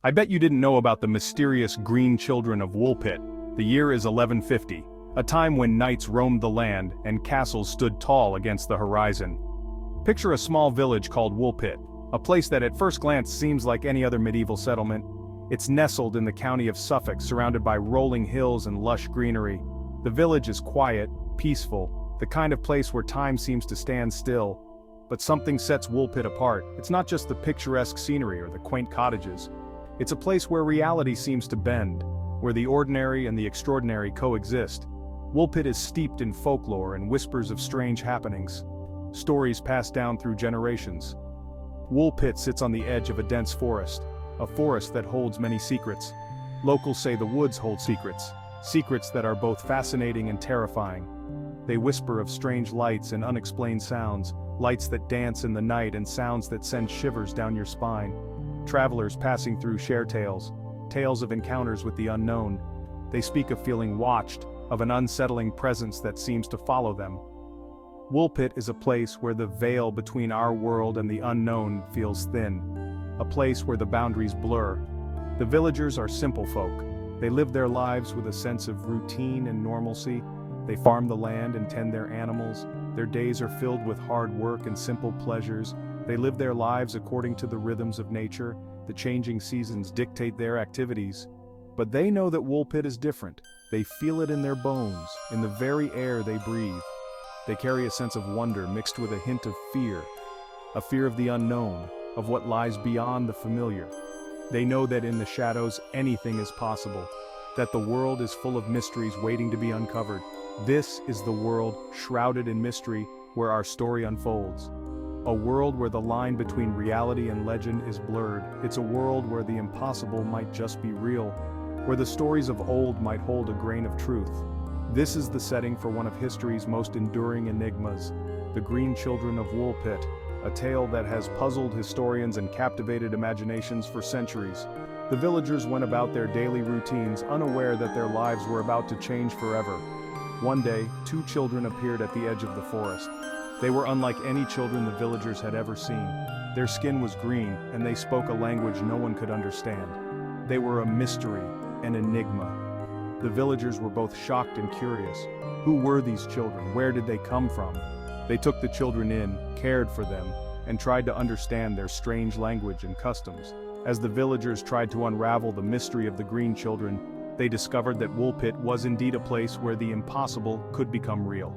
I bet you didn't know about the mysterious Green Children of Woolpit. The year is 1150, a time when knights roamed the land and castles stood tall against the horizon. Picture a small village called Woolpit, a place that at first glance seems like any other medieval settlement. It's nestled in the county of Suffolk, surrounded by rolling hills and lush greenery. The village is quiet, peaceful, the kind of place where time seems to stand still. But something sets Woolpit apart. It's not just the picturesque scenery or the quaint cottages. It's a place where reality seems to bend, where the ordinary and the extraordinary coexist. Woolpit is steeped in folklore and whispers of strange happenings, stories passed down through generations. Woolpit sits on the edge of a dense forest, a forest that holds many secrets. Locals say the woods hold secrets, secrets that are both fascinating and terrifying. They whisper of strange lights and unexplained sounds, lights that dance in the night and sounds that send shivers down your spine. Travelers passing through share tales, tales of encounters with the unknown. They speak of feeling watched, of an unsettling presence that seems to follow them. Woolpit is a place where the veil between our world and the unknown feels thin, a place where the boundaries blur. The villagers are simple folk. They live their lives with a sense of routine and normalcy. They farm the land and tend their animals. Their days are filled with hard work and simple pleasures. They live their lives according to the rhythms of nature. The changing seasons dictate their activities. But they know that Woolpit is different. They feel it in their bones, in the very air they breathe. They carry a sense of wonder mixed with a hint of fear, a fear of the unknown, of what lies beyond the familiar. They know that in the shadows anything is possible, that the world is full of mysteries waiting to be uncovered. This is the world, shrouded in mystery, where our story unfolds. A world where the line between reality and legend is blurred. It's a world where the impossible might just be real, where the stories of old might hold a grain of truth. This is the setting for one of history's most enduring enigmas, the Green Children of Woolpit, a tale that has puzzled historians and captivated imaginations for centuries. The villagers went about their daily routines, unaware that their lives were about to change forever. One day, two children appeared at the edge of the forest. They were unlike any children the villagers had ever seen. Their skin was green, and they spoke a language no one could understand. They were a mystery, an enigma. The villagers were both shocked and curious. Who were these children? Where did they come from? They took the children in, cared for them, and tried to understand their strange language and customs. As the villagers tried to unravel the mystery of the Green Children, they discovered that Woolpit was indeed a place where the impossible could become real.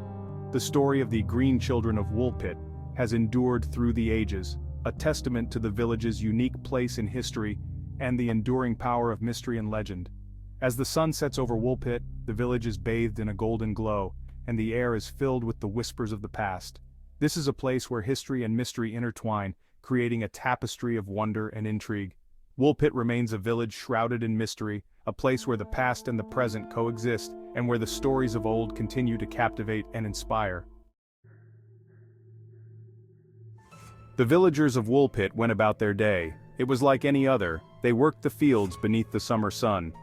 The story of the Green Children of Woolpit has endured through the ages, a testament to the village's unique place in history and the enduring power of mystery and legend. As the sun sets over Woolpit, the village is bathed in a golden glow, and the air is filled with the whispers of the past. This is a place where history and mystery intertwine, creating a tapestry of wonder and intrigue. Woolpit remains a village shrouded in mystery, a place where the past and the present coexist, and where the stories of old continue to captivate and inspire. The villagers of Woolpit went about their day. It was like any other. They worked the fields beneath the summer sun.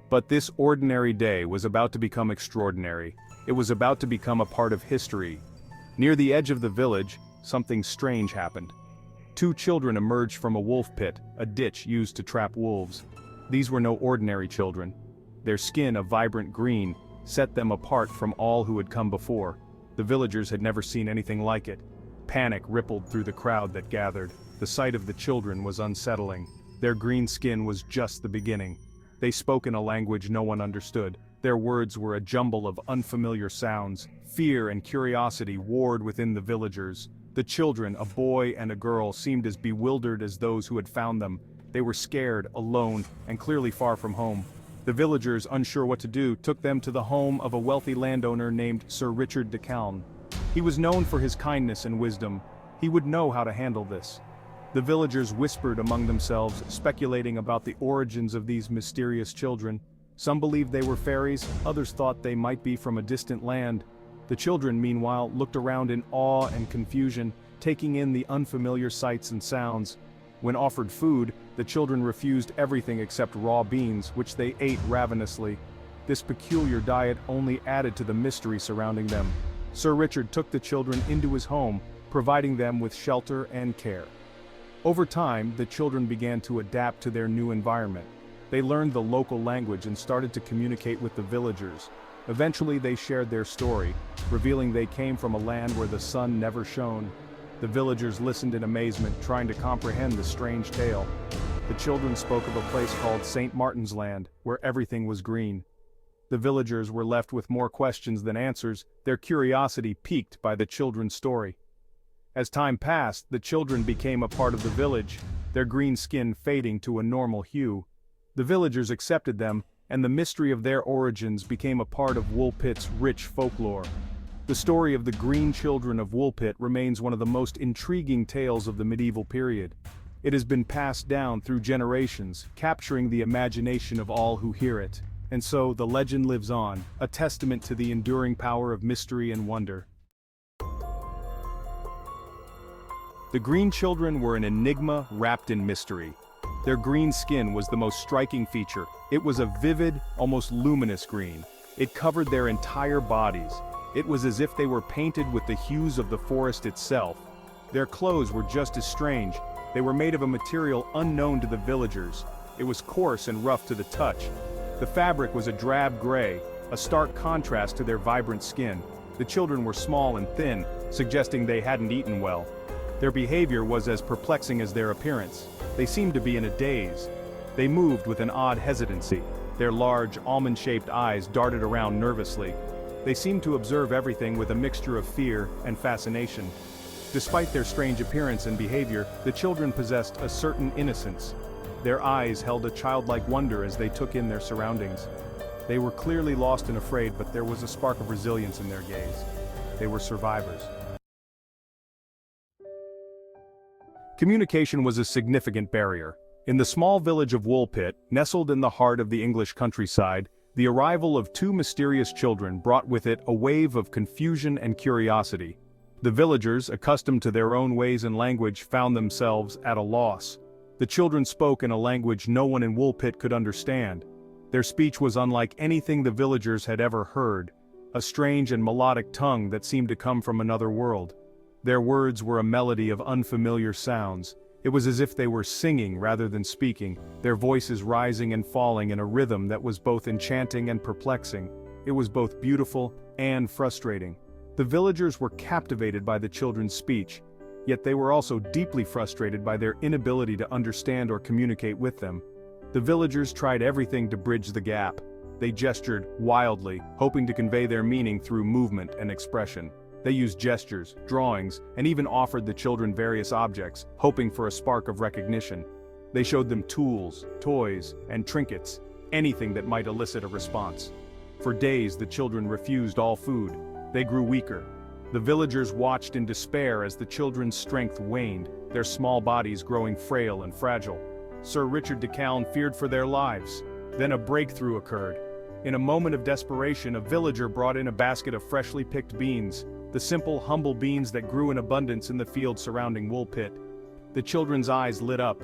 But this ordinary day was about to become extraordinary. It was about to become a part of history. Near the edge of the village, something strange happened. Two children emerged from a wolf pit, a ditch used to trap wolves. These were no ordinary children. Their skin, a vibrant green, set them apart from all who had come before. The villagers had never seen anything like it. Panic rippled through the crowd that gathered. The sight of the children was unsettling. Their green skin was just the beginning. They spoke in a language no one understood. Their words were a jumble of unfamiliar sounds. Fear and curiosity warred within the villagers. The children, a boy and a girl, seemed as bewildered as those who had found them. They were scared, alone, and clearly far from home. The villagers, unsure what to do, took them to the home of a wealthy landowner named Sir Richard de Calne. He was known for his kindness and wisdom. He would know how to handle this. The villagers whispered among themselves, speculating about the origins of these mysterious children. Some believed they were fairies, others thought they might be from a distant land. The children, meanwhile, looked around in awe and confusion, taking in the unfamiliar sights and sounds. When offered food, the children refused everything except raw beans, which they ate ravenously. This peculiar diet only added to the mystery surrounding them. Sir Richard took the children into his home, providing them with shelter and care. Over time, the children began to adapt to their new environment. They learned the local language and started to communicate with the villagers. Eventually they shared their story, revealing they came from a land where the sun never shone. The villagers listened in amazement, trying to comprehend the strange tale. The children spoke of a place called St. Martin's Land, where everything was green. The villagers were left with more questions than answers, their curiosity piqued by the children's story. As time passed, the children became a part of the village, their green skin fading to a normal hue. The villagers accepted them, and the mystery of their origins became a part of Woolpit's rich folklore. The story of the Green Children of Woolpit remains one of the most intriguing tales of the medieval period. It has been passed down through generations, capturing the imagination of all who hear it. And so, the legend lives on, a testament to the enduring power of mystery and wonder. The Green Children were an enigma wrapped in mystery. Their green skin was the most striking feature. It was a vivid, almost luminous green. It covered their entire bodies. It was as if they were painted with the hues of the forest itself. Their clothes were just as strange. They were made of a material unknown to the villagers. It was coarse and rough to the touch. The fabric was a drab gray, a stark contrast to their vibrant skin. The children were small and thin, suggesting they hadn't eaten well. Their behavior was as perplexing as their appearance. They seemed to be in a daze. They moved with an odd hesitancy. Their large, almond-shaped eyes darted around nervously. They seemed to observe everything with a mixture of fear and fascination. Despite their strange appearance and behavior, the children possessed a certain innocence. Their eyes held a childlike wonder as they took in their surroundings. They were clearly lost and afraid, but there was a spark of resilience in their gaze. They were survivors. Communication was a significant barrier. In the small village of Woolpit, nestled in the heart of the English countryside, the arrival of two mysterious children brought with it a wave of confusion and curiosity. The villagers, accustomed to their own ways and language, found themselves at a loss. The children spoke in a language no one in Woolpit could understand. Their speech was unlike anything the villagers had ever heard, a strange and melodic tongue that seemed to come from another world. Their words were a melody of unfamiliar sounds. It was as if they were singing rather than speaking, their voices rising and falling in a rhythm that was both enchanting and perplexing. It was both beautiful and frustrating. The villagers were captivated by the children's speech, yet they were also deeply frustrated by their inability to understand or communicate with them. The villagers tried everything to bridge the gap. They gestured wildly, hoping to convey their meaning through movement and expression. They used gestures, drawings, and even offered the children various objects, hoping for a spark of recognition. They showed them tools, toys, and trinkets, anything that might elicit a response. For days the children refused all food. They grew weaker. The villagers watched in despair as the children's strength waned, their small bodies growing frail and fragile. Sir Richard de Calne feared for their lives. Then a breakthrough occurred. In a moment of desperation, a villager brought in a basket of freshly picked beans, the simple, humble beans that grew in abundance in the fields surrounding Woolpit. The children's eyes lit up.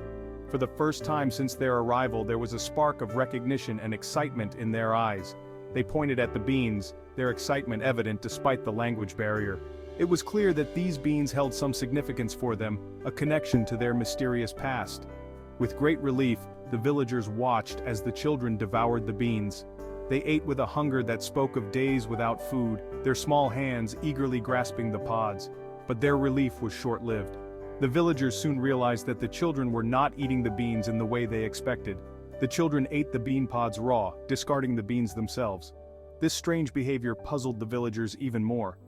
For the first time since their arrival, there was a spark of recognition and excitement in their eyes. They pointed at the beans, their excitement evident despite the language barrier. It was clear that these beans held some significance for them, a connection to their mysterious past. With great relief, the villagers watched as the children devoured the beans. They ate with a hunger that spoke of days without food, their small hands eagerly grasping the pods. But their relief was short-lived. The villagers soon realized that the children were not eating the beans in the way they expected. The children ate the bean pods raw, discarding the beans themselves. This strange behavior puzzled the villagers even more.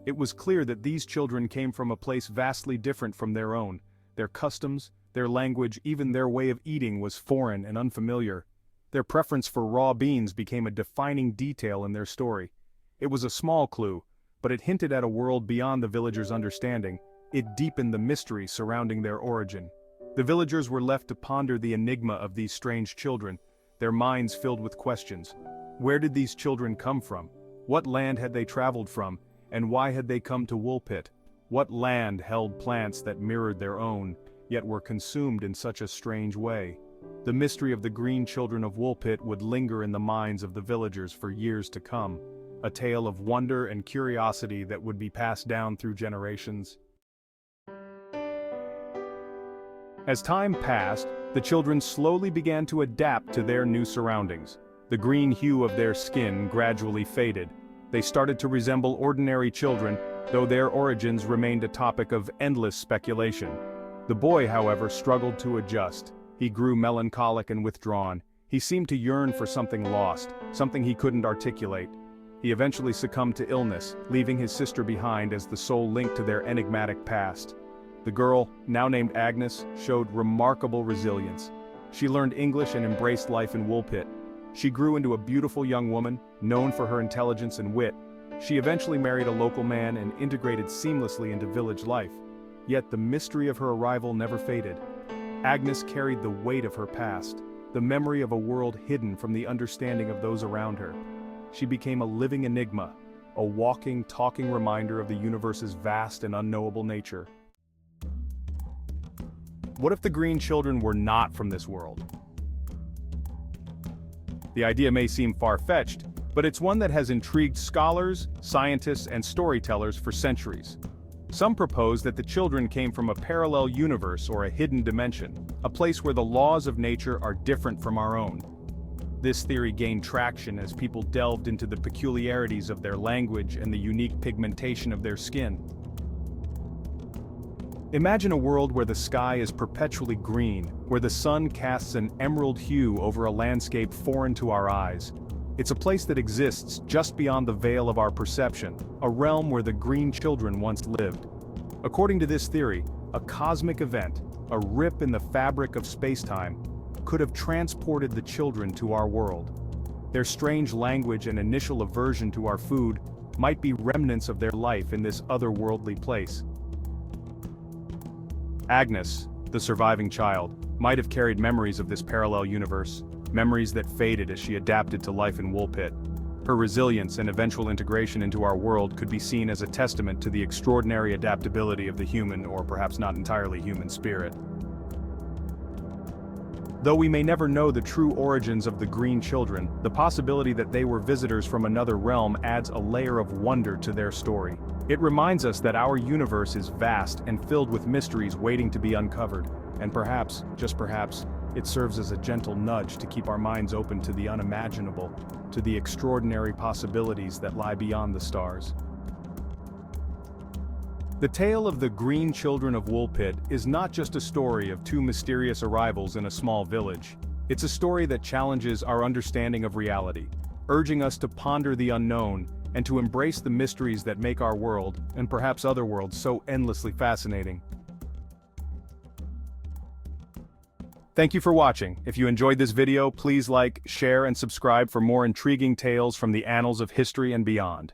It was clear that these children came from a place vastly different from their own. Their customs, their language, even their way of eating was foreign and unfamiliar. Their preference for raw beans became a defining detail in their story. It was a small clue, but it hinted at a world beyond the villagers' understanding. It deepened the mystery surrounding their origin. The villagers were left to ponder the enigma of these strange children, their minds filled with questions. Where did these children come from? What land had they traveled from, and why had they come to Woolpit? What land held plants that mirrored their own, yet were consumed in such a strange way? The mystery of the Green Children of Woolpit would linger in the minds of the villagers for years to come, a tale of wonder and curiosity that would be passed down through generations. As time passed, the children slowly began to adapt to their new surroundings. The green hue of their skin gradually faded. They started to resemble ordinary children, though their origins remained a topic of endless speculation. The boy, however, struggled to adjust. He grew melancholic and withdrawn. He seemed to yearn for something lost, something he couldn't articulate. He eventually succumbed to illness, leaving his sister behind as the sole link to their enigmatic past. The girl, now named Agnes, showed remarkable resilience. She learned English and embraced life in Woolpit. She grew into a beautiful young woman, known for her intelligence and wit. She eventually married a local man and integrated seamlessly into village life. Yet the mystery of her arrival never faded. Agnes carried the weight of her past, the memory of a world hidden from the understanding of those around her. She became a living enigma, a walking, talking reminder of the universe's vast and unknowable nature. What if the Green Children were not from this world? The idea may seem far-fetched, but it's one that has intrigued scholars, scientists, and storytellers for centuries. Some propose that the children came from a parallel universe or a hidden dimension, a place where the laws of nature are different from our own. This theory gained traction as people delved into the peculiarities of their language and the unique pigmentation of their skin. Imagine a world where the sky is perpetually green, where the sun casts an emerald hue over a landscape foreign to our eyes. It's a place that exists just beyond the veil of our perception, a realm where the Green Children once lived. According to this theory, a cosmic event, a rip in the fabric of space-time, could have transported the children to our world. Their strange language and initial aversion to our food might be remnants of their life in this otherworldly place. Agnes, the surviving child, might have carried memories of this parallel universe, memories that faded as she adapted to life in Woolpit. Her resilience and eventual integration into our world could be seen as a testament to the extraordinary adaptability of the human, or perhaps not entirely human, spirit. Though we may never know the true origins of the Green Children, the possibility that they were visitors from another realm adds a layer of wonder to their story. It reminds us that our universe is vast and filled with mysteries waiting to be uncovered, and perhaps, just perhaps, it serves as a gentle nudge to keep our minds open to the unimaginable, to the extraordinary possibilities that lie beyond the stars. The tale of the Green Children of Woolpit is not just a story of two mysterious arrivals in a small village. It's a story that challenges our understanding of reality, urging us to ponder the unknown and to embrace the mysteries that make our world, and perhaps other worlds, so endlessly fascinating. Thank you for watching. If you enjoyed this video, please like, share, and subscribe for more intriguing tales from the annals of history and beyond.